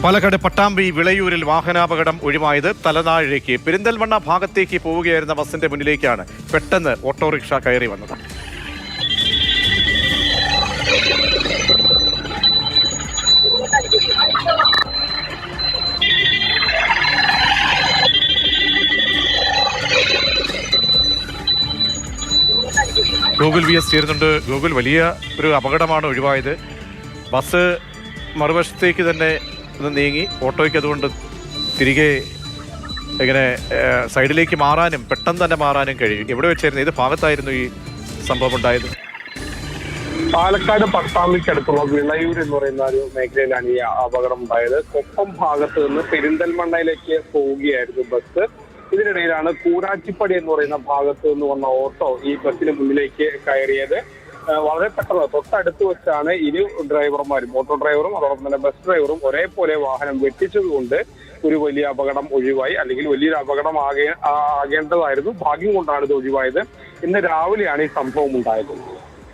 പാലക്കാട് പട്ടാമ്പി വിളയൂരിൽ വാഹനാപകടം ഒഴിവായത് തലനാഴിലേക്ക് പെരിന്തൽമണ്ണ ഭാഗത്തേക്ക് പോവുകയായിരുന്ന ബസിന്റെ മുന്നിലേക്കാണ് പെട്ടെന്ന് ഓട്ടോറിക്ഷ കയറി വന്നത്. ഗൂഗിൾ VS ചേരുന്നുണ്ട്. ഗൂഗിൾ, വലിയ ഒരു അപകടമാണ് ഒഴിവായത്. ബസ് മറുവശത്തേക്ക് തന്നെ നീങ്ങി, ഓട്ടോയ്ക്ക് അതുകൊണ്ട് തിരികെ ഇങ്ങനെ സൈഡിലേക്ക് മാറാനും പെട്ടെന്ന് തന്നെ മാറാനും കഴിയും. എവിടെ വെച്ചായിരുന്നു, ഏത് ഭാഗത്തായിരുന്നു ഈ സംഭവം ഉണ്ടായത്? പാലക്കാട് പട്ടാമ്പിക്കടുത്തുള്ള വിളയൂർ എന്ന് പറയുന്ന ഒരു മേഖലയിലാണ് ഈ അപകടം ഉണ്ടായത്. കൊപ്പം ഭാഗത്ത് നിന്ന് പെരിന്തൽമണ്ണയിലേക്ക് പോവുകയായിരുന്നു ബസ്. ഇതിനിടയിലാണ് കൂരാച്ചിപ്പടി എന്ന് പറയുന്ന ഭാഗത്ത് നിന്ന് വന്ന ഓട്ടോ ഈ ബസ്സിന് മുന്നിലേക്ക് കയറിയത്. വളരെ പെട്ടെന്ന് തൊട്ടടുത്ത് വെച്ചാണ് ഇരു ഡ്രൈവർമാരും, ഓട്ടോ ഡ്രൈവറും അതോടൊപ്പം തന്നെ ബസ് ഡ്രൈവറും ഒരേപോലെ വാഹനം വെട്ടിച്ചതുകൊണ്ട് ഒരു വലിയ അപകടം ഒഴിവായി. അല്ലെങ്കിൽ വലിയൊരു അപകടം ആകേണ്ടതായിരുന്നു. ഭാഗ്യം കൊണ്ടാണ് ഇത് ഒഴിവായത്. ഇന്ന് രാവിലെയാണ് ഈ സംഭവം ഉണ്ടായത്.